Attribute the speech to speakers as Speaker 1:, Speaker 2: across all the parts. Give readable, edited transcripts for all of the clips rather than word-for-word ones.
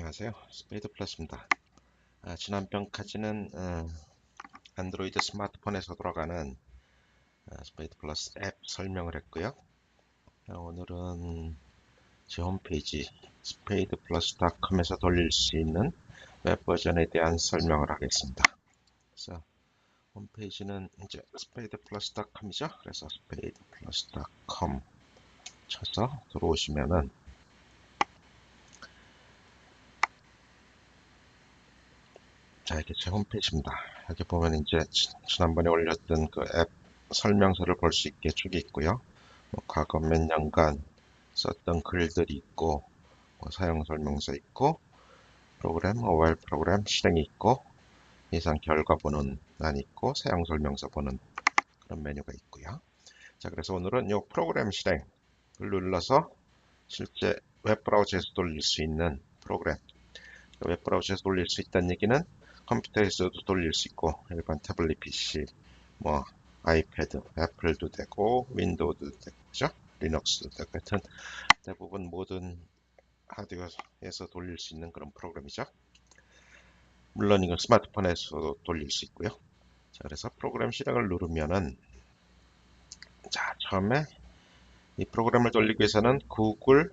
Speaker 1: 안녕하세요. 스페이드 플러스입니다. 지난 편까지는 안드로이드 스마트폰에서 돌아가는 스페이드 플러스 앱 설명을 했고요. 오늘은 제 홈페이지 spadeplus.com에서 돌릴 수 있는 웹 버전에 대한 설명을 하겠습니다. 그래서 홈페이지는 이제 spadeplus.com이죠. 그래서 spadeplus.com 쳐서 들어오시면은 자, 이게 제 홈페이지입니다. 여기 보면 이제 지난번에 올렸던 그 앱 설명서를 볼 수 있게 쭉 있고요. 과거 몇 년간 썼던 글들이 있고, 사용 설명서 있고, 프로그램, 모바일 프로그램 실행이 있고, 예상 결과 보는 란이 있고, 사용 설명서 보는 그런 메뉴가 있고요. 자, 그래서 오늘은 이 프로그램 실행을 눌러서 실제 웹브라우저에서 돌릴 수 있는 프로그램, 웹브라우저에서 돌릴 수 있다는 얘기는 컴퓨터에서도 돌릴 수 있고, 일반 태블릿 PC, 뭐 아이패드, 애플도 되고 윈도우도 되고, 그죠? 리눅스도 되고, 하여튼 대부분 모든 하드웨어에서 돌릴 수 있는 그런 프로그램이죠. 물론 이건 스마트폰에서도 돌릴 수 있고요. 자, 그래서 프로그램 실행을 누르면은, 자, 처음에 이 프로그램을 돌리기 위해서는 구글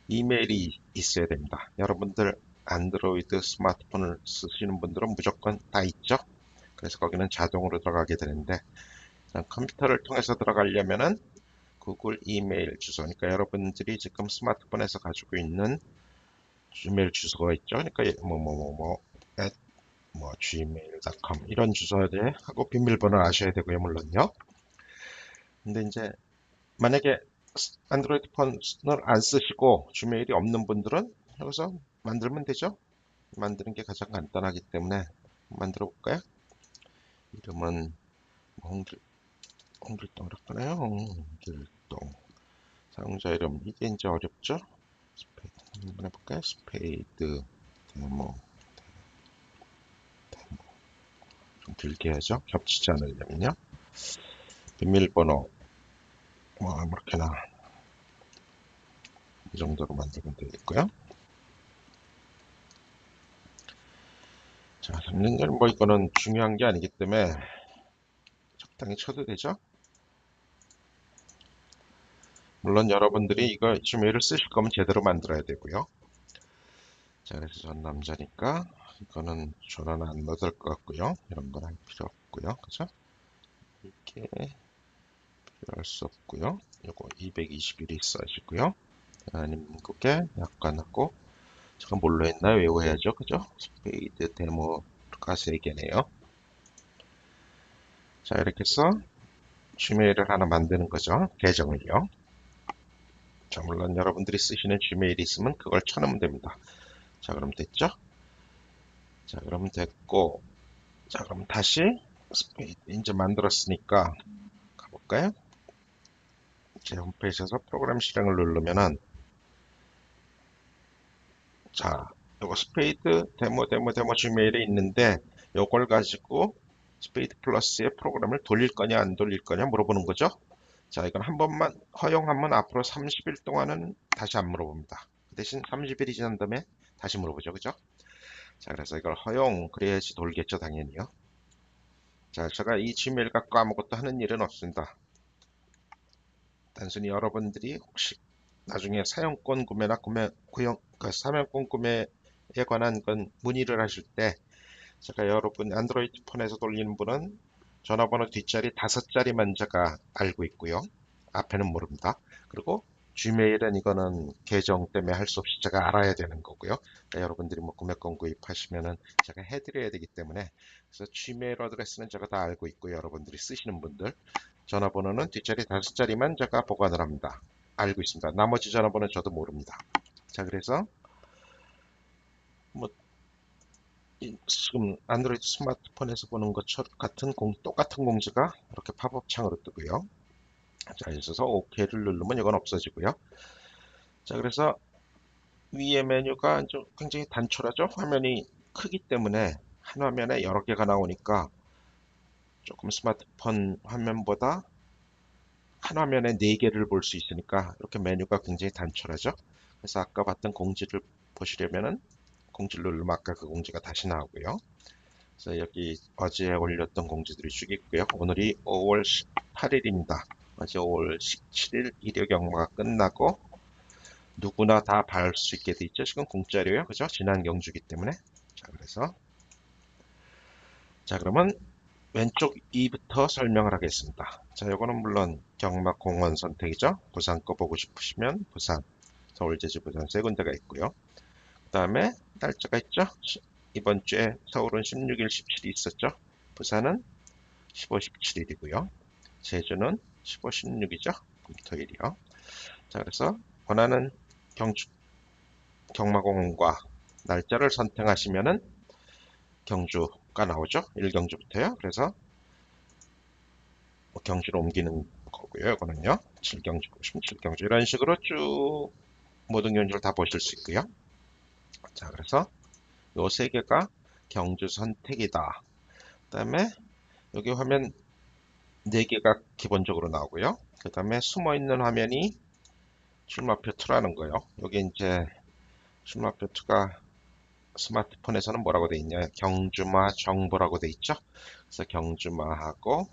Speaker 1: 이메일이 있어야 됩니다. 여러분들 안드로이드 스마트폰을 쓰시는 분들은 무조건 다 있죠. 그래서 거기는 자동으로 들어가게 되는데, 컴퓨터를 통해서 들어가려면은 구글 이메일 주소, 그러니까 여러분들이 지금 스마트폰에서 가지고 있는 이메일 주소가 있죠. 그러니까 gmail.com 이런 주소에 하고 비밀번호를 아셔야 되고요, 물론요. 근데 이제 만약에 안드로이드 폰을 안 쓰시고 지메일이 없는 분들은 여기서 만들면 되죠. 만드는 게 가장 간단하기 때문에 만들어 볼까요? 이름은 홍길동 이렇게 하나요? 홍길동. 사용자 이름, 이게 이제 어렵죠? 스페이드 한번 해볼까요? 스페이드 데모. 좀 길게 하죠. 겹치지 않으려면요. 비밀번호 뭐 아무렇게나 이 정도로 만들면 되겠고요. 자, 3년전 뭐 이거는 중요한 게 아니기 때문에 적당히 쳐도 되죠. 물론 여러분들이 이거 지메일을 쓰실 거면 제대로 만들어야 되고요. 자, 그래서 전 남자니까 이거는 전화는 안 넣을 것 같고요. 이런 건 할 필요 없고요. 그죠? 이렇게 필요할 수 없고요. 요거 221이 써지고요. 대한민국에 약관하고, 제가 뭘로 했나요? 외워야죠. 그죠? 스페이드 데모가 3개네요. 자, 이렇게 해서 지메일을 하나 만드는 거죠. 계정을요. 자, 물론 여러분들이 쓰시는 지메일이 있으면 그걸 쳐넣으면 됩니다. 자, 그럼 됐죠? 자, 그럼 됐고, 자, 그럼 다시 스페이드 이제 만들었으니까 가볼까요? 제 홈페이지에서 프로그램 실행을 누르면은, 자, 요거 스페이드 데모 지메일에 있는데, 요걸 가지고 스페이드 플러스의 프로그램을 돌릴 거냐 안 돌릴 거냐 물어보는 거죠. 자, 이건 한 번만 허용하면 앞으로 30일 동안은 다시 안 물어봅니다. 그 대신 30일이 지난 다음에 다시 물어보죠. 그죠? 자, 그래서 이걸 허용, 그래야지 돌겠죠, 당연히요. 자, 제가 이 지메일 갖고 아무것도 하는 일은 없습니다. 단순히 여러분들이 혹시 나중에 사용권 구매나 사용권 구매에 관한 건 문의를 하실 때, 제가 여러분 안드로이드 폰에서 돌리는 분은 전화번호 뒷자리 5자리만 제가 알고 있고요. 앞에는 모릅니다. 그리고 Gmail은 이거는 계정 때문에 할 수 없이 제가 알아야 되는 거고요. 그러니까 여러분들이 뭐 구매권 구입하시면은 제가 해드려야 되기 때문에, 그래서 Gmail 어드레스는 제가 다 알고 있고, 여러분들이 쓰시는 분들 전화번호는 뒷자리 5자리만 제가 보관을 합니다. 알고 있습니다. 나머지 전화번호는 저도 모릅니다. 자, 그래서 뭐 지금 안드로이드 스마트폰에서 보는 것처럼 똑같은 공지가 이렇게 팝업 창으로 뜨고요. 자, 있어서 OK를 누르면 이건 없어지고요. 자, 그래서 위에 메뉴가 좀 굉장히 단촐하죠. 화면이 크기 때문에 한 화면에 여러 개가 나오니까 조금 스마트폰 화면보다 한 화면에 4개를 볼 수 있으니까 이렇게 메뉴가 굉장히 단촐하죠. 그래서 아까 봤던 공지를 보시려면은 공지를 누르면 아까 그 공지가 다시 나오고요. 그래서 여기 어제 올렸던 공지들이 쭉 있고요. 오늘이 5월 18일입니다. 어제 5월 17일 일요 경마가 끝나고 누구나 다 볼 수 있게 돼 있죠. 지금 공짜료요. 그죠? 지난 경주기 때문에. 자, 그래서 자, 그러면 왼쪽 2부터 설명을 하겠습니다. 자, 요거는 물론 경마 공원 선택이죠. 부산 거 보고 싶으시면 부산, 서울, 제주, 부산 세 군데가 있고요. 그 다음에 날짜가 있죠. 이번 주에 서울은 16일, 17일 있었죠. 부산은 15, 17일이고요. 제주는 15, 16이죠. 토일이요. 자, 그래서 원하는 경마공원과 날짜를 선택하시면은 경주가 나오죠. 1경주부터요. 그래서 경주로 옮기는 거고요. 이거는요. 7경주 보시면 7경주 이런 식으로 쭉 모든 경주를 다 보실 수 있고요. 자, 그래서 요 세 개가 경주 선택이다. 그 다음에 여기 화면 4개가 기본적으로 나오고요. 그 다음에 숨어있는 화면이 출마표 2라는 거예요. 여기 이제 출마표 2가 스마트폰에서는 뭐라고 돼 있냐? 경주마 정보라고 돼 있죠. 그래서 경주마하고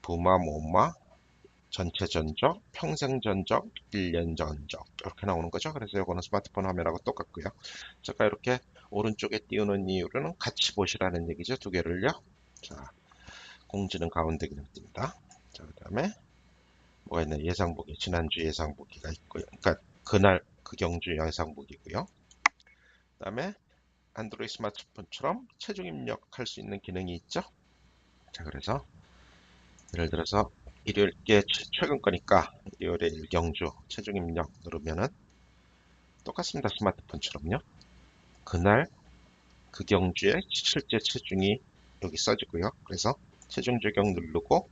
Speaker 1: 부마, 모마, 전체 전적, 평생 전적, 1년 전적 이렇게 나오는 거죠. 그래서 이거는 스마트폰 화면하고 똑같고요. 제가 이렇게 오른쪽에 띄우는 이유는 같이 보시라는 얘기죠. 두 개를요. 자, 공지는 가운데 그냥 뜬다. 자, 그 다음에 뭐가 있나? 예상보기, 지난주 예상보기가 있고요. 그러니까 그날 그 경주 예상보기고요. 그 다음에 안드로이드 스마트폰처럼 체중 입력할 수 있는 기능이 있죠. 자, 그래서 예를 들어서 일요일께 최근 거니까 일요일에 일경주 체중 입력 누르면은 똑같습니다. 스마트폰처럼요. 그날 그 경주의 실제 체중이 여기 써지고요. 그래서 체중 적용 누르고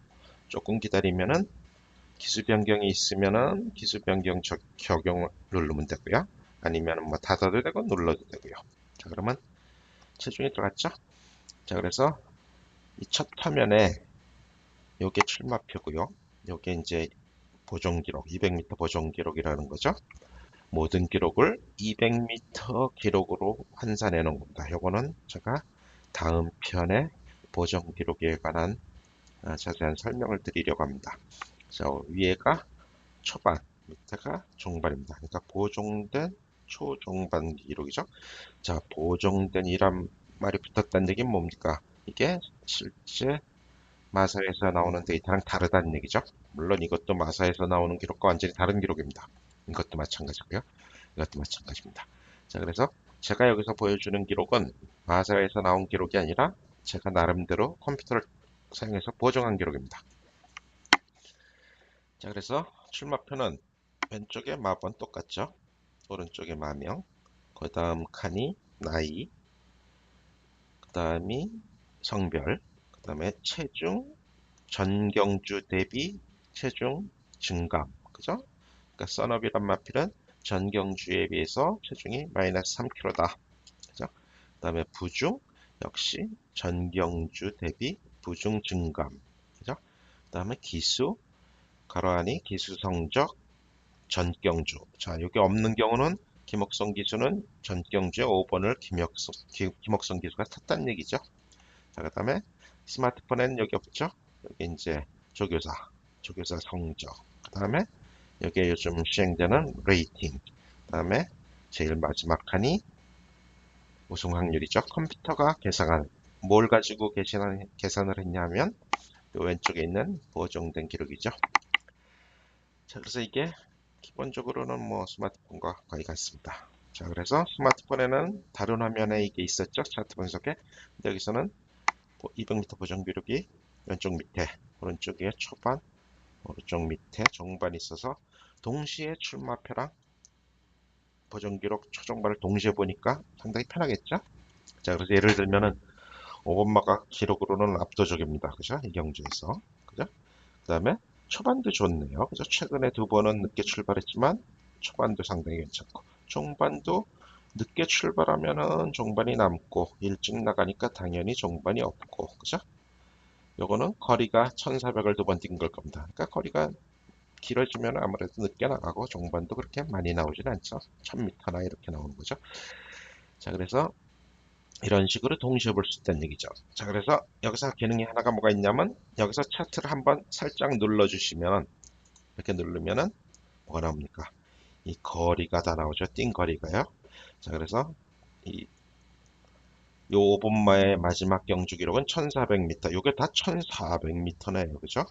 Speaker 1: 조금 기다리면은 기수 변경이 있으면은 기수 변경 적용을 누르면 되고요. 아니면 뭐 닫아도 되고 눌러도 되고요. 자, 그러면 체중이 들어갔죠? 자, 그래서 이 첫 화면에 요게 출마표고요. 요게 이제 보정 기록, 200m 보정 기록이라는 거죠. 모든 기록을 200m 기록으로 환산해 놓은 겁니다. 요거는 제가 다음 편에 보정 기록에 관한 자세한 설명을 드리려고 합니다. 자, 위에가 초반, 밑에가 종반입니다. 그러니까 보정된 초종반 기록이죠. 자, 보정된 이란 말이 붙었다는 얘기는 뭡니까? 이게 실제 마사에서 나오는 데이터랑 다르다는 얘기죠. 물론 이것도 마사에서 나오는 기록과 완전히 다른 기록입니다. 이것도 마찬가지고요. 이것도 마찬가지입니다. 자, 그래서 제가 여기서 보여주는 기록은 마사에서 나온 기록이 아니라 제가 나름대로 컴퓨터를 사용해서 보정한 기록입니다. 자, 그래서 출마표는 왼쪽에 마번 똑같죠. 오른쪽에 마명, 그 다음 칸이 나이, 그 다음이 성별, 그 다음에 체중, 전경주 대비 체중 증감, 그죠? 그러니까 썬업이란 마필은 전경주에 비해서 체중이 마이너스 3kg다. 그죠? 그 다음에 부중 역시 전경주 대비 부중 증감. 그죠? 그 다음에 기수 가로 안이 기수 성적 전경주. 자, 여기 없는 경우는 김옥성 기수는 전경주의 5번을 김옥성 기수가 탔다는 얘기죠. 자, 그 다음에 스마트폰에는 여기 없죠. 여기 이제 조교사 성적. 그 다음에 여기에 요즘 시행되는 레이팅. 그 다음에 제일 마지막 칸이 우승 확률이죠. 컴퓨터가 계산한 뭘 가지고 계산을 했냐면 이 왼쪽에 있는 보정된 기록이죠. 자, 그래서 이게 기본적으로는 뭐 스마트폰과 거의 같습니다. 자, 그래서 스마트폰에는 다른 화면에 이게 있었죠. 차트 분석에. 근데 여기서는 200m 보정 기록이 왼쪽 밑에, 오른쪽에 초반, 오른쪽 밑에 종반이 있어서 동시에 출마표랑 보정 기록 초종반을 동시에 보니까 상당히 편하겠죠. 자, 그래서 예를 들면은 5번마가 기록으로는 압도적입니다. 그죠? 이 경주에서. 그죠? 그 다음에 초반도 좋네요. 그죠? 최근에 2번은 늦게 출발했지만 초반도 상당히 괜찮고 종반도 늦게 출발하면은 종반이 남고 일찍 나가니까 당연히 종반이 없고 그죠? 요거는 거리가 1400을 2번 뛴 걸 겁니다. 그러니까 거리가 길어지면 아무래도 늦게 나가고 종반도 그렇게 많이 나오진 않죠. 1000m나 이렇게 나오는 거죠. 자, 그래서 이런 식으로 동시에 볼 수 있다는 얘기죠. 자, 그래서 여기서 기능이 하나가 뭐가 있냐면 여기서 차트를 한번 살짝 눌러주시면 이렇게 누르면은 뭐가 나옵니까? 이 거리가 다 나오죠. 띵 거리가요. 자, 그래서 이 요 5분마의 마지막 경주 기록은 1400m. 요게 다 1400m네요. 그죠?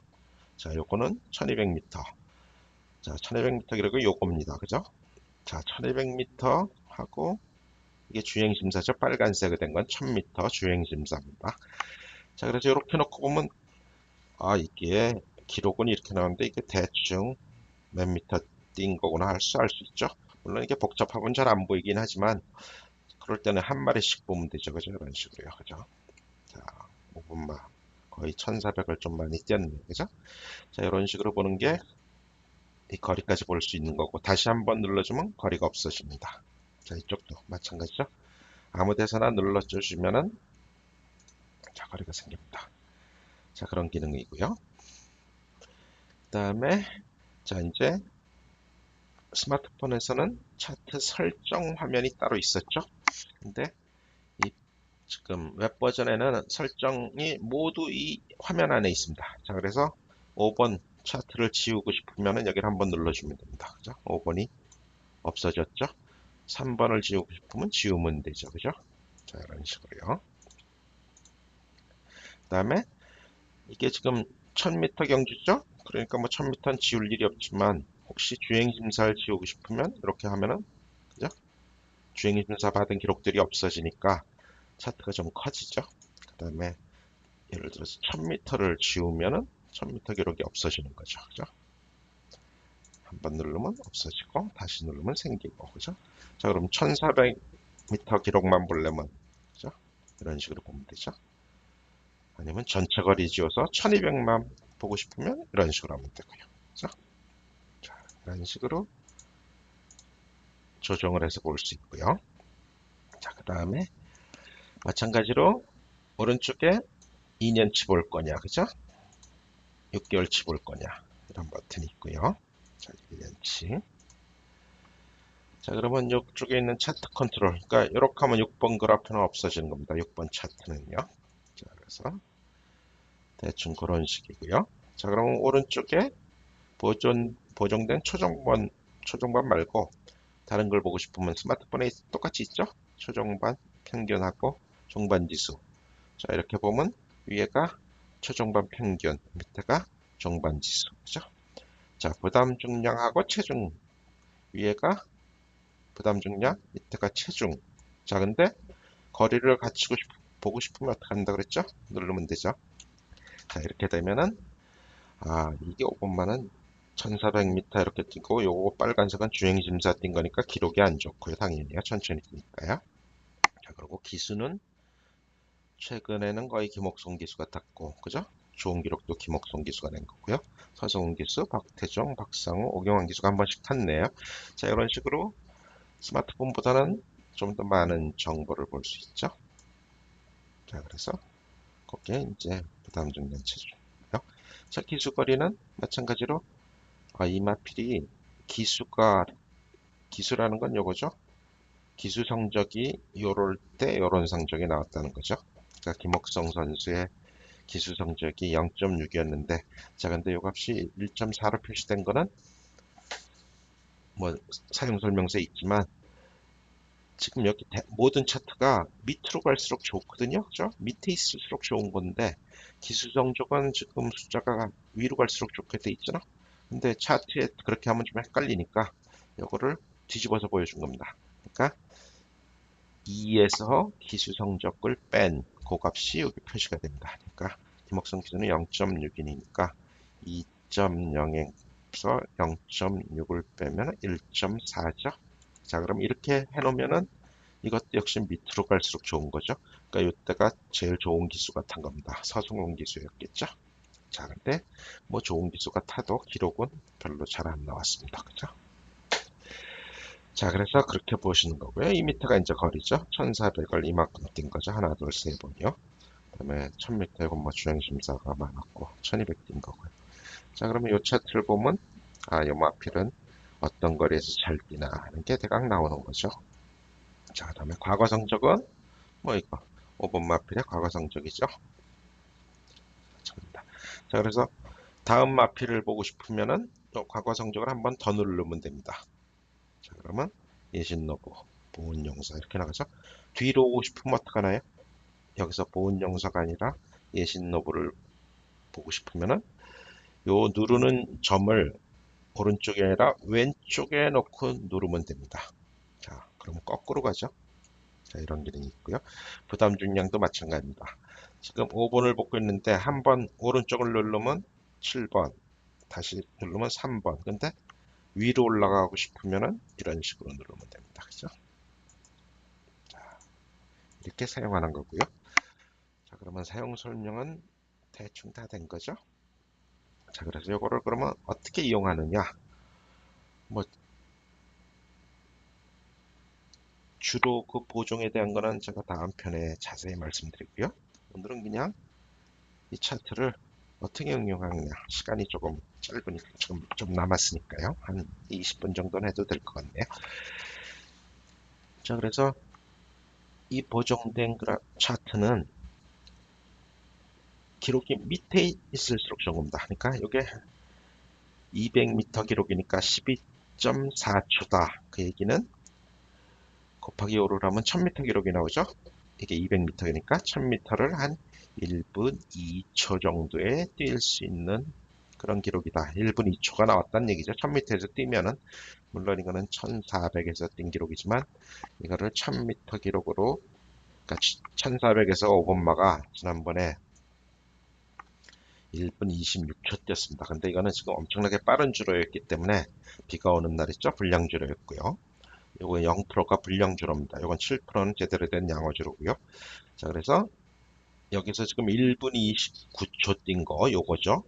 Speaker 1: 자, 요거는 1200m. 자, 1200m 기록은 요겁니다. 그죠? 자, 1200m 하고 이게 주행심사죠. 빨간색으로 된 건 1000m 주행심사입니다. 자, 그래서 이렇게 놓고 보면 아, 이게 기록은 이렇게 나오는데 이게 대충 몇 미터 뛴 거구나 할 수 있죠. 물론 이게 복잡하면 잘 안 보이긴 하지만 그럴 때는 한 마리씩 보면 되죠. 그죠? 이런 식으로요. 그죠? 자, 5분마 거의 1400을 좀 많이 뛰었네. 그죠? 자, 이런 식으로 보는 게 이 거리까지 볼 수 있는 거고 다시 한번 눌러주면 거리가 없어집니다. 자, 이쪽도 마찬가지죠. 아무 데서나 눌러주시면은 자, 거리가 생깁니다. 자, 그런 기능이고요. 그 다음에 자, 이제 스마트폰에서는 차트 설정 화면이 따로 있었죠. 근데 이 지금 웹 버전에는 설정이 모두 이 화면 안에 있습니다. 자, 그래서 5번 차트를 지우고 싶으면 여기를 한번 눌러주면 됩니다. 그죠? 5번이 없어졌죠? 3번을 지우고 싶으면 지우면 되죠. 그죠? 자, 이런 식으로요. 그 다음에 이게 지금 1000m 경주죠? 그러니까 뭐 1000m는 지울 일이 없지만 혹시 주행심사를 지우고 싶으면 이렇게 하면은 그죠? 주행심사 받은 기록들이 없어지니까 차트가 좀 커지죠. 그 다음에 예를 들어서 1000m를 지우면은 1000m 기록이 없어지는 거죠. 그죠? 한번 누르면 없어지고 다시 누르면 생기고 그죠? 자, 그럼 1400m 기록만 보려면 그죠? 이런 식으로 보면 되죠. 아니면 전체 거리 지워서 1200만 보고 싶으면 이런 식으로 하면 되고요. 그죠? 자, 이런 식으로 조정을 해서 볼 수 있고요. 자, 그 다음에 마찬가지로 오른쪽에 2년치 볼 거냐, 그죠? 6개월치 볼 거냐, 이런 버튼이 있고요. 자, 1년치. 자, 그러면 이쪽에 있는 차트 컨트롤. 그러니까 이렇게 하면 6번 그래프는 없어지는 겁니다. 6번 차트는요. 자, 그래서 대충 그런 식이고요. 자, 그러면 오른쪽에 보정된 초중반 말고 다른 걸 보고 싶으면 스마트폰에 똑같이 있죠? 초중반, 평균하고 종반 지수. 자, 이렇게 보면 위에가 초중반 평균, 밑에가 종반 지수. 그죠? 자, 부담 중량하고 체중. 위에가 부담 중량, 밑에가 체중. 자, 근데 거리를 보고 싶으면 어떻게 한다 그랬죠? 누르면 되죠. 자, 이렇게 되면은 아, 이게 5분만은 1400m 이렇게 뛰고 요거 빨간색은 주행심사 뛴 거니까 기록이 안 좋고요. 당연히요. 천천히 뛰니까요. 자, 그리고 기수는 최근에는 거의 김옥성 기수가 탔고, 그죠? 좋은 기록도 김옥성 기수가 낸 거고요. 서성훈 기수, 박태종, 박상우, 오경환 기수가 한 번씩 탔네요. 자, 이런 식으로 스마트폰보다는 좀 더 많은 정보를 볼 수 있죠. 자, 그래서 거기에 이제 부담 중량 체중이요. 자, 기수거리는 마찬가지로 이마필이 기수라는 건 요거죠. 기수 성적이 요럴 때 요런 성적이 나왔다는 거죠. 그러니까 김옥성 선수의 기수 성적이 0.6이었는데 자, 근데 요 값이 1.4로 표시된 거는 뭐 사용 설명서에 있지만 지금 여기 모든 차트가 밑으로 갈수록 좋거든요. 그죠? 밑에 있을수록 좋은 건데 기수 성적은 지금 숫자가 위로 갈수록 좋게 돼 있잖아. 근데 차트에 그렇게 하면 좀 헷갈리니까 요거를 뒤집어서 보여준 겁니다. 그러니까 2에서 기수 성적을 뺀 그 값이 여기 표시가 됩니다. 그러니까 김옥성 기수는 0.6이니까 2.0에서 0.6을 빼면 1.4죠. 자, 그럼 이렇게 해놓으면은 이것도 역시 밑으로 갈수록 좋은 거죠. 그러니까 이때가 제일 좋은 기수가 탄 겁니다. 서승훈 기수였겠죠. 자, 근데 뭐 좋은 기수가 타도 기록은 별로 잘 안 나왔습니다. 그죠? 자, 그래서 그렇게 보시는 거고요. 이 밑에가 이제 거리죠. 1400을 이만큼 뛴 거죠. 하나, 둘, 세 번이요. 그 다음에 1000m에 뭐 주행심사가 많았고 1200 뛴 거고요. 자, 그러면 이 차트를 보면 요 마필은 어떤 거리에서 잘 뛰나 하는 게 대강 나오는 거죠. 자, 그다음에 과거 성적은 뭐 이거 5번 마필의 과거 성적이죠. 자, 그래서 다음 마필을 보고 싶으면은 또 과거 성적을 한번 더 누르면 됩니다. 자, 그러면 예신노브, 보온용사 이렇게 나가죠. 뒤로 오고 싶으면 어떡하나요? 여기서 보온용사가 아니라 예신노브를 보고 싶으면은 요 누르는 점을 오른쪽이 아니라 왼쪽에 놓고 누르면 됩니다. 자, 그럼 거꾸로 가죠. 자, 이런 기능이 있고요. 부담 중량도 마찬가지입니다. 지금 5번을 보고 있는데 한번 오른쪽을 누르면 7번, 다시 누르면 3번. 근데 위로 올라가고 싶으면은 이런 식으로 누르면 됩니다. 그죠? 자, 이렇게 사용하는 거고요. 자, 그러면 사용 설명은 대충 다 된 거죠? 자, 그래서 이거를 그러면 어떻게 이용하느냐? 뭐 주로 그 보정에 대한 거는 제가 다음 편에 자세히 말씀드리고요. 오늘은 그냥 이 차트를 어떻게 응용하느냐. 시간이 조금 짧으니까 좀 남았으니까요. 한 20분 정도는 해도 될 것 같네요. 자, 그래서 이 보정된 차트는 기록이 밑에 있을수록 좋은 겁니다. 그러니까 이게 200m 기록이니까 12.4초다. 그 얘기는 곱하기 5를 하면 1000m 기록이 나오죠. 이게 200m니까 1000m를 한 1분 2초 정도에 뛸 수 있는 그런 기록이다. 1분 2초가 나왔다는 얘기죠. 1000m에서 뛰면은 물론 이거는 1400에서 뛴 기록이지만 이거를 1000m 기록으로 그러니까 1400에서 오본마가 지난번에 1분 26초 뛰었습니다. 근데 이거는 지금 엄청나게 빠른 주로였기 때문에 비가 오는 날 있죠. 불량 주로였고요. 요거 0%가 불량 주로입니다. 요건 7%는 제대로 된 양호 주로고요. 자, 그래서 여기서 지금 1분 29초 뛴 거 요거죠.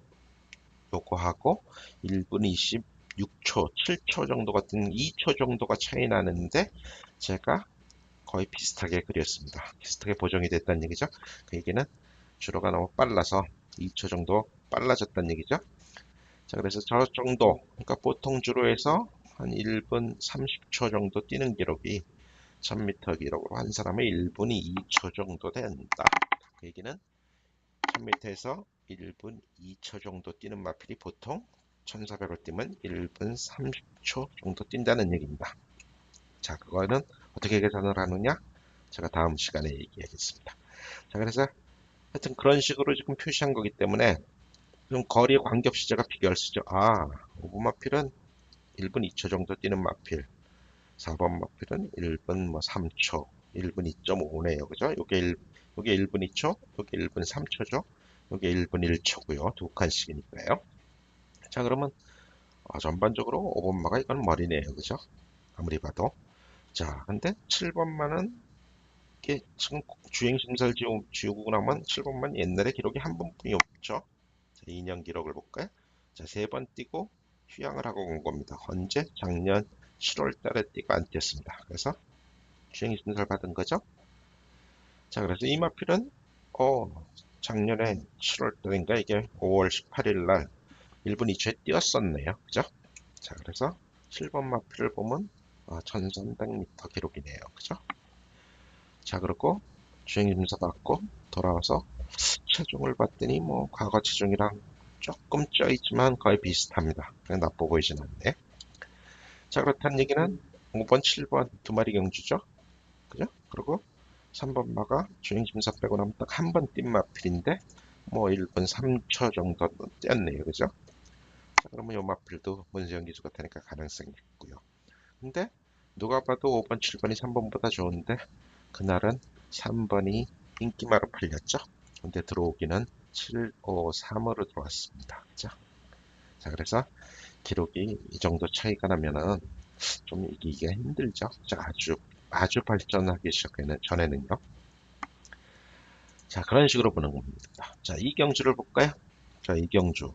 Speaker 1: 요거 하고 1분 26초, 7초 정도가 뛴 2초 정도가 차이 나는데 제가 거의 비슷하게 그렸습니다. 비슷하게 보정이 됐다는 얘기죠. 그 얘기는 주로가 너무 빨라서 2초 정도 빨라졌다는 얘기죠. 자, 그래서 저 정도, 그러니까 보통 주로에서 한 1분 30초 정도 뛰는 기록이 1000m 기록으로 한 사람의 1분이 2초 정도 된다. 그 얘기는 1000m에서 1분 2초 정도 뛰는 마필이 보통 1400을 뛰면 1분 30초 정도 뛴다는 얘기입니다. 자, 그거는 어떻게 계산을 하느냐? 제가 다음 시간에 얘기하겠습니다. 자, 그래서 하여튼 그런 식으로 지금 표시한 거기 때문에 좀 거리에 관계없이 제가 비교할 수 있죠. 아, 5번 마필은 1분 2초 정도 뛰는 마필, 4번 마필은 1분 뭐 3초, 1분 2.5네요. 그죠? 요게 1분 2초, 요게 1분 3초죠. 요게 1분 1초고요. 두 칸씩이니까요. 자, 그러면 전반적으로 5번마가 이건 머리네요. 그죠? 아무리 봐도. 자, 근데 7번만은 이게 지금 주행심사를 지우고 나면 7번만 옛날에 기록이 한 번뿐이 없죠. 자, 2년 기록을 볼까요? 자, 3번 뛰고 휴양을 하고 온 겁니다. 언제? 작년 7월 달에 뛰고 안 뛰었습니다. 그래서 주행심사를 받은 거죠. 자, 그래서 이 마필은 작년에 7월 달인가 이게 5월 18일 날 1분 2초에 뛰었었네요. 그죠? 자, 그래서 7번 마필을 보면 1300m 기록이네요. 그죠? 자, 그리고 주행심사 받고 돌아와서 체중을 봤더니 뭐 과거 체중이랑 조금 쪄있지만 거의 비슷합니다. 그냥 나빠 보이진 않네. 자, 그렇다는 얘기는 5번, 7번 두 마리 경주죠. 그죠? 그리고 3번 마가 주행심사 빼고 나면 딱 한 번 뛴 마필인데 뭐 1분 3초 정도 뛰었네요. 그죠? 자, 그러면 요 마필도 문세영 기수가 되니까 가능성이 있고요. 근데 누가 봐도 5번, 7번이 3번보다 좋은데 그날은 3번이 인기마로 풀렸죠. 근데 들어오기는 7, 5, 3으로 들어왔습니다. 그죠? 자, 그래서 기록이 이 정도 차이가 나면은 좀 이기기가 힘들죠. 자, 아주 발전하기 시작하는 전에는요. 자, 그런 식으로 보는 겁니다. 자, 이경주를 볼까요? 자, 이경주.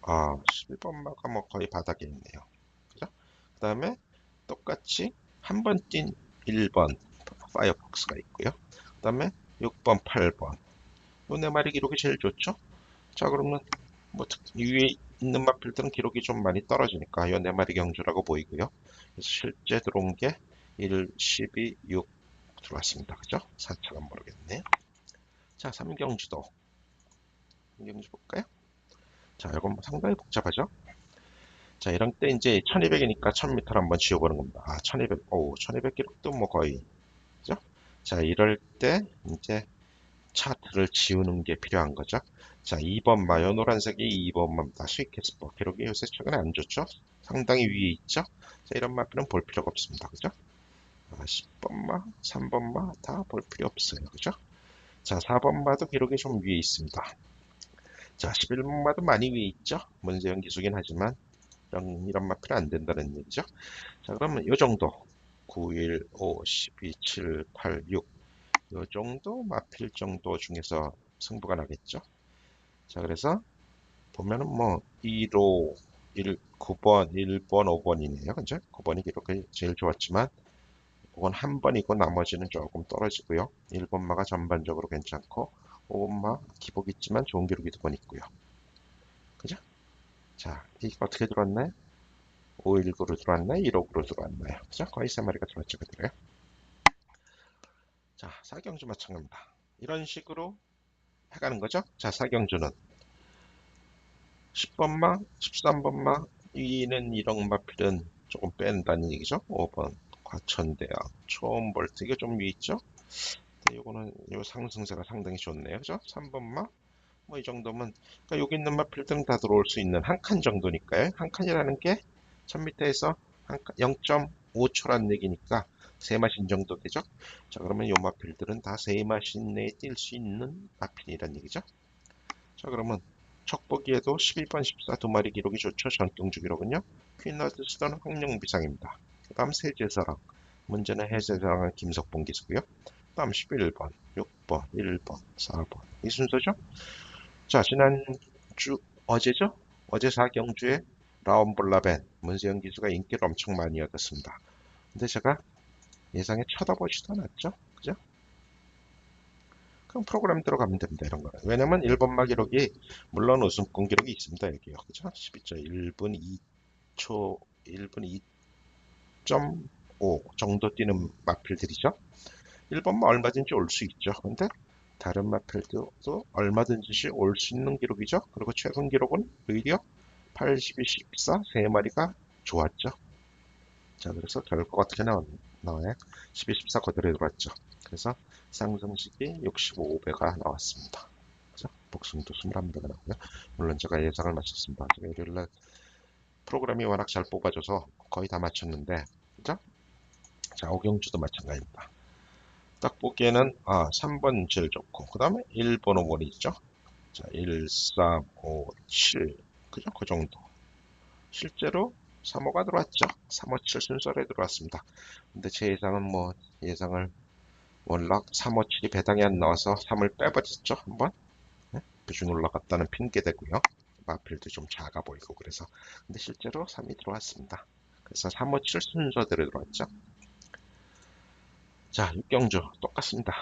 Speaker 1: 11번마가 뭐 거의 바닥에 있네요. 그죠? 그 다음에 똑같이 한 번 뛴 1번 파이어폭스가 있고요. 그 다음에 6번, 8번. 요 네 마리 기록이 제일 좋죠? 자, 그러면 뭐 위에 있는 마필들은 기록이 좀 많이 떨어지니까 요 네 마리 경주라고 보이고요. 그래서 실제 들어온 게 1, 12, 6, 들어왔습니다. 그죠? 4차가 모르겠네. 자, 삼경주도. 삼경주 볼까요? 자, 이건 뭐 상당히 복잡하죠? 자, 이런 때 이제 1200이니까 1000m를 한번 지워보는 겁니다. 아, 1200, 오, 1200 기록도 뭐 거의, 그죠? 자, 이럴 때 이제 차트를 지우는 게 필요한 거죠. 자, 2번마요. 노란색이 2번마입니다. 스위켓스포. 기록이 요새 최근에 안 좋죠? 상당히 위에 있죠? 자, 이런 마표는 볼 필요가 없습니다. 그죠? 10번마, 3번마 다 볼 필요 없어요. 그죠? 자, 4번마도 기록이 좀 위에 있습니다. 자, 11번마도 많이 위에 있죠? 문제형 기수긴 하지만 이런 마표는 안 된다는 얘기죠. 자, 그러면 이 정도 9, 1, 5, 12, 7, 8, 6 이 정도 마필 정도 중에서 승부가 나겠죠. 자, 그래서 보면은 뭐 2로 9번, 1번, 5번이네요. 그죠? 9번이 기록이 제일 좋았지만 이건 한 번이고 나머지는 조금 떨어지고요. 1번마가 전반적으로 괜찮고 5번마 기복 있지만 좋은 기록이 2번 있고요. 그죠? 자, 이게 어떻게 들어왔나요? 519로 들어왔나요? 159로 들어왔나요? 그죠? 거의 3마리가 들어왔죠. 그대로요. 자, 사경주 마찬가지입니다. 이런 식으로 해가는 거죠. 자, 사경주는 10번마, 13번마, 위는 이런 마필은 조금 뺀다는 얘기죠. 5번, 과천대학, 초음볼트, 이게 좀 위에 있죠. 요거는 요 상승세가 상당히 좋네요. 그죠? 3번마, 뭐 이 정도면, 그러니까 여기 있는 마필들은 다 들어올 수 있는 한 칸 정도니까요. 한 칸이라는 게 1000m에서 0.5초란 얘기니까 세마신 정도 되죠. 자, 그러면 요 마필들은 다 세마신 내에 뛸 수 있는 마필이란 얘기죠. 자, 그러면 척보기에도 12번, 14 두 마리 기록이 좋죠. 전경주 기록은요. 퀸너드 쓰던 황룡비상입니다. 그 다음 세제사랑. 문제는 해제사랑은 김석봉 기수고요. 그 다음 11번, 6번, 1번, 4번. 이 순서죠. 자, 지난주, 어제죠? 어제 사경주에 라온볼라벤, 문세영 기수가 인기를 엄청 많이 얻었습니다. 근데 제가 예상에 쳐다보지도 않았죠. 그죠? 그럼 프로그램 들어가면 됩니다. 이런 거는. 왜냐면 1번마 기록이 물론 우승권 기록이 있습니다. 여기요. 그죠? 12.1분 2초 1분 2.5 정도 뛰는 마필들이죠. 1번마 얼마든지 올 수 있죠. 근데 다른 마필도 얼마든지 올 수 있는 기록이죠. 그리고 최근 기록은 오히려 82, 14 세 마리가 좋았죠. 자, 그래서 결과가 어떻게 나와요? 12, 14 그대로 들어왔죠. 그래서 상승식이 65배가 나왔습니다. 그죠? 복승도 21배가 나오고요. 물론 제가 예상을 맞췄습니다. 제가 일요일날 프로그램이 워낙 잘 뽑아줘서 거의 다 맞췄는데, 그죠? 자, 오경주도 마찬가지입니다. 딱 보기에는 3번 제일 좋고, 그 다음에 1번, 5번이 있죠. 자, 1, 3, 5, 7, 그죠? 그 정도. 실제로 3호가 들어왔죠. 3, 5, 7 순서로 들어왔습니다. 근데 제 예상은 뭐 예상을 월락 3, 5, 7이 배당이 안 나와서 3을 빼버렸죠. 한번 비중 올라갔다는 핑계 대고요. 마필도 좀 작아 보이고 그래서 근데 실제로 3이 들어왔습니다. 그래서 3, 5, 7 순서대로 들어왔죠. 자, 육경주 똑같습니다.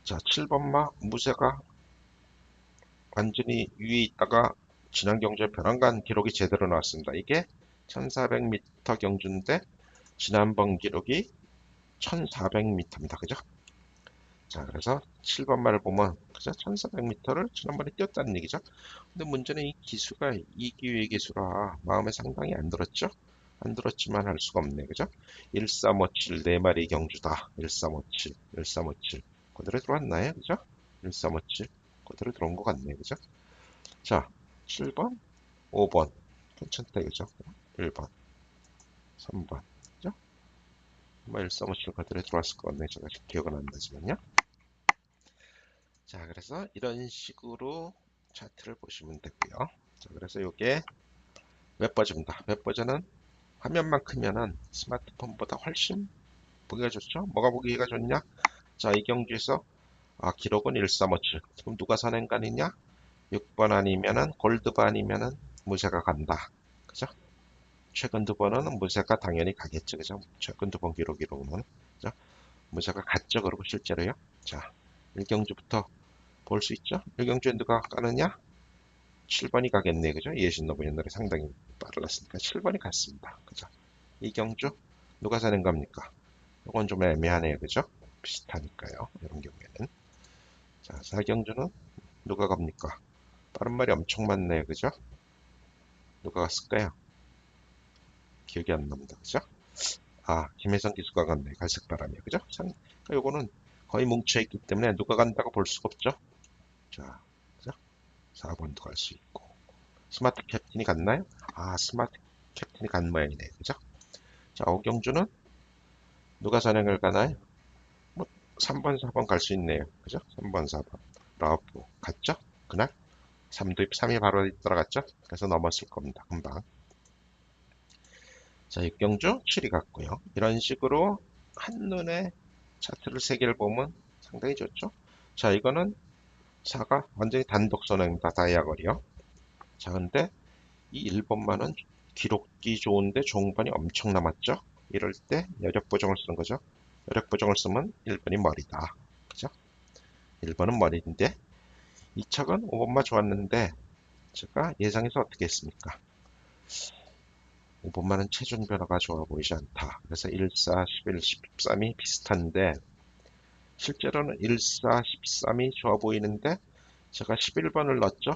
Speaker 1: 자, 7번마 무쇠가 완전히 위에 있다가 지난 경주에 변환간 기록이 제대로 나왔습니다. 이게 1400m 경주인데 지난번 기록이 1400m입니다. 그죠? 자, 그래서 7번 말을 보면 그죠? 1400m를 지난번에 뛰었다는 얘기죠. 근데 문제는 이 기수가 이기의 기수라 마음에 상당히 안 들었죠. 안 들었지만 할 수가 없네. 그죠? 1357 4마리 경주다. 1357, 1357 그대로 들어왔나요? 그죠? 1357 그대로 들어온 것 같네. 그죠? 자, 7번, 5번 괜찮다. 그죠? 1번, 3번 그죠? 뭐 1357 그대로 들어왔을 것 같네. 제가 기억은 안 나지만요. 자, 그래서 이런 식으로 차트를 보시면 되고요. 자, 그래서 이게 웹버전입니다. 웹버전은 화면만 크면은 스마트폰보다 훨씬 보기가 좋죠. 뭐가 보기가 좋냐? 자, 이 경주에서 기록은 1357. 그럼 누가 선행간이냐? 6번 아니면은 골드바 아니면은 무쇠가 간다. 그죠? 최근 두 번은 무쇠가 당연히 가겠죠. 그죠? 최근 두 번 기록으로는. 그죠? 무쇠가 갔죠. 그리고 실제로요. 자, 1경주부터 볼 수 있죠? 1경주에 누가 가느냐? 7번이 가겠네. 그죠? 예신너브 옛날에 상당히 빨랐으니까 7번이 갔습니다. 그죠? 이경주 누가 사는 겁니까? 이건 좀 애매하네요. 그죠? 비슷하니까요. 이런 경우에는. 자, 4경주는 누가 갑니까? 빠른 말이 엄청 많네요. 그죠? 누가 갔을까요? 기억이 안 납니다. 그죠? 아, 김혜성 기수가 갔네. 갈색 바람이요. 그죠? 그러니까 요거는 거의 뭉쳐있기 때문에 누가 간다고 볼 수가 없죠. 자, 그죠? 4번도 갈 수 있고. 스마트 캡틴이 갔나요? 아, 스마트 캡틴이 간 모양이네. 그죠? 자, 오경주는 누가 선행을 가나요? 뭐, 3번, 4번 갈 수 있네요. 그죠? 3번, 4번. 러브 갔죠? 그날? 3이 바로 들어갔죠? 그래서 넘었을 겁니다. 금방. 자, 6경주 7이 갔고요. 이런 식으로 한눈에 차트를 3개를 보면 상당히 좋죠? 자, 이거는 4가 완전히 단독 선행입니다. 다이아걸이요. 자, 근데 이 1번만은 기록기 좋은데 종반이 엄청 남았죠? 이럴 때 여력 보정을 쓰는 거죠. 여력 보정을 쓰면 1번이 머리다. 그죠? 1번은 머리인데 이 척은 5번만 좋았는데 제가 예상해서 어떻게 했습니까? 5번만은 체중 변화가 좋아 보이지 않다. 그래서 1, 4, 11, 13이 비슷한데 실제로는 1, 4, 13이 좋아 보이는데 제가 11번을 넣었죠?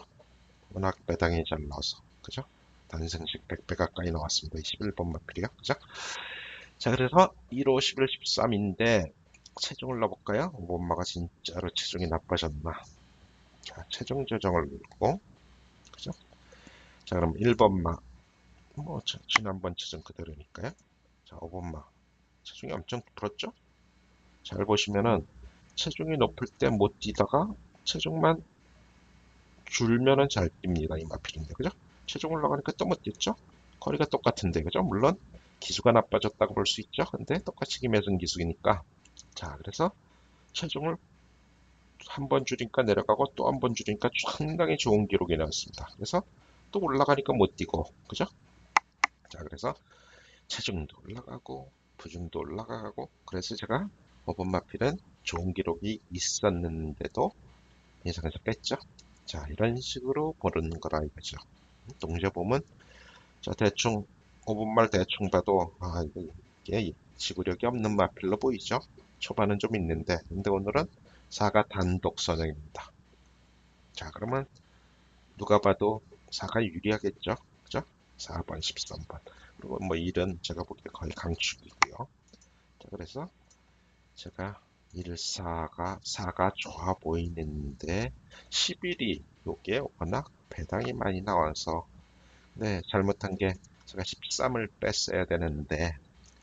Speaker 1: 워낙 배당이 잘 나와서. 그죠? 단승식 100배 가까이 나왔습니다. 21번 마필이요. 그죠? 자, 그래서 1, 5, 11, 13인데 체중을 넣어볼까요? 5번마가 진짜로 체중이 나빠졌나? 자, 체중 조정을 누르고 그죠? 자, 그럼 1번마 뭐 지난번 체중 그대로니까요. 자, 5번마 체중이 엄청 불었죠? 잘 보시면은 체중이 높을 때 못 뛰다가 체중만 줄면은 잘 뜁니다. 이 마필인데 그죠? 체중 올라가니까 또 못 뛰었죠? 거리가 똑같은데 그죠? 물론 기수가 나빠졌다고 볼 수 있죠. 근데 똑같이 김혜승 기수이니까 자, 그래서 체중을 한 번 줄이니까 내려가고 또 한 번 줄이니까 상당히 좋은 기록이 나왔습니다. 그래서 또 올라가니까 못 뛰고 그죠? 자, 그래서 체중도 올라가고 부중도 올라가고 그래서 제가 5번 마필은 좋은 기록이 있었는데도 예상해서 뺐죠. 자, 이런 식으로 보는 거라 이거죠. 동시에 보면 자, 대충 5분말 대충 봐도 아, 이게 지구력이 없는 마필로 보이죠. 초반은 좀 있는데 근데 오늘은 4가 단독 선행입니다. 자, 그러면 누가 봐도 4가 유리하겠죠. 그죠? 4번, 13번. 그리고 뭐 1은 제가 보기에 거의 강축이고요. 자, 그래서 제가 1, 4가 좋아 보이는데 11이 요게 워낙 배당이 많이 나와서 네, 잘못한 게 제가 13을 뺐어야 되는데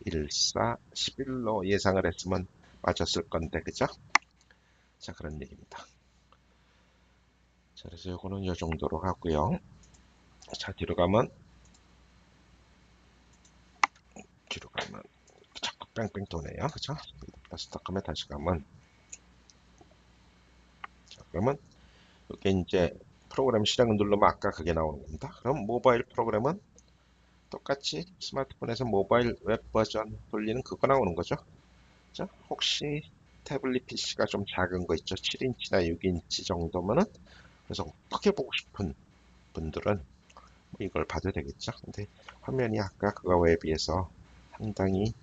Speaker 1: 1, 4, 11로 예상을 했으면 맞았을 건데 그죠? 자, 그런 얘기입니다. 자, 그래서 요거는 요 정도로 하고요. 자, 뒤로 가면 자꾸 뺑뺑 도네요. 그죠? 스타트하면 다시 가면 자, 그러면 이게 이제 프로그램 실행을 누르면 아까 그게 나오는 겁니다. 그럼 모바일 프로그램은 똑같이 스마트폰에서 모바일 웹 버전 돌리는 그거 나오는 거죠. 자, 혹시 태블릿 PC가 좀 작은 거 있죠. 7인치나 6인치 정도면은 그래서 크게 보고 싶은 분들은 뭐 이걸 봐도 되겠죠. 근데 화면이 아까 그거에 비해서 상당히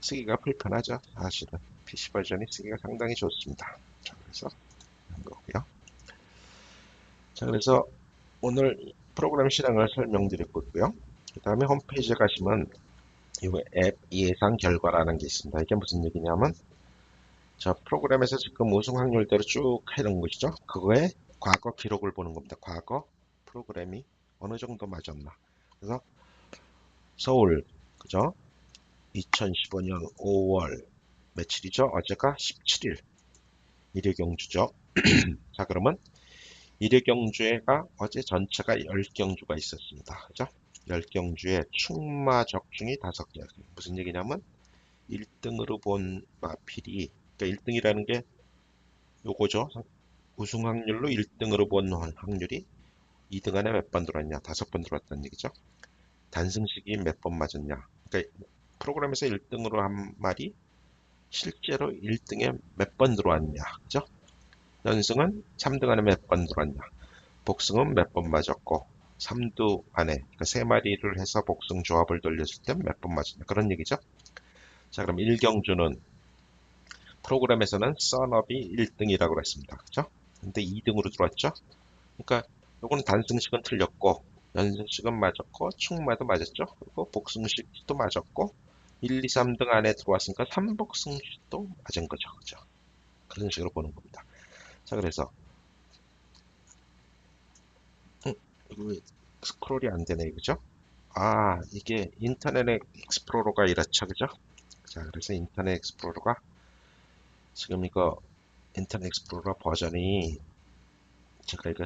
Speaker 1: 쓰기가 불편하죠. 사실은 PC 버전이 쓰기가 상당히 좋습니다. 자, 그래서 이런 거고요. 자, 그래서 오늘 프로그램 실행을 설명드릴 거고요. 그 다음에 홈페이지에 가시면 이 앱 예상 결과라는 게 있습니다. 이게 무슨 얘기냐면 자, 프로그램에서 지금 우승 확률대로 쭉 해놓은 것이죠. 그거에 과거 기록을 보는 겁니다. 과거 프로그램이 어느 정도 맞았나. 그래서 서울, 그죠? 2015년 5월 며칠이죠? 어제가 17일 일요경주죠. 자, 그러면 일요경주가 어제 전체가 10경주가 있었습니다. 그죠? 10경주에 충마 적중이 5개. 무슨 얘기냐면 1등으로 본 마필이 그러니까 1등이라는 게 요거죠. 우승 확률로 1등으로 본 확률이 2등 안에 몇 번 들어왔냐? 5번 들어왔다는 얘기죠. 단승식이 몇 번 맞았냐? 그러니까 프로그램에서 1등으로 한 말이 실제로 1등에 몇 번 들어왔냐? 그죠? 연승은 3등 안에 몇 번 들어왔냐? 복승은 몇 번 맞았고 3두 안에 그러니까 3마리를 해서 복승 조합을 돌렸을 때 몇 번 맞았냐? 그런 얘기죠. 자, 그럼 1경주는 프로그램에서는 썬업이 1등이라고 했습니다. 그죠? 근데 2등으로 들어왔죠? 그러니까 요거는 단승식은 틀렸고 연승식은 맞았고 충마도 맞았죠? 그리고 복승식도 맞았고 1, 2, 3등 안에 들어왔으니까 3복승식도 맞은 거죠. 그죠? 그런 식으로 보는 겁니다. 자, 그래서 이거 왜 스크롤이 안 되네, 그죠? 아, 이게 인터넷 익스플로러가 이렇죠, 그죠? 자, 그래서 인터넷 익스플로러가 지금 이거 인터넷 익스플로러 버전이 제가 이거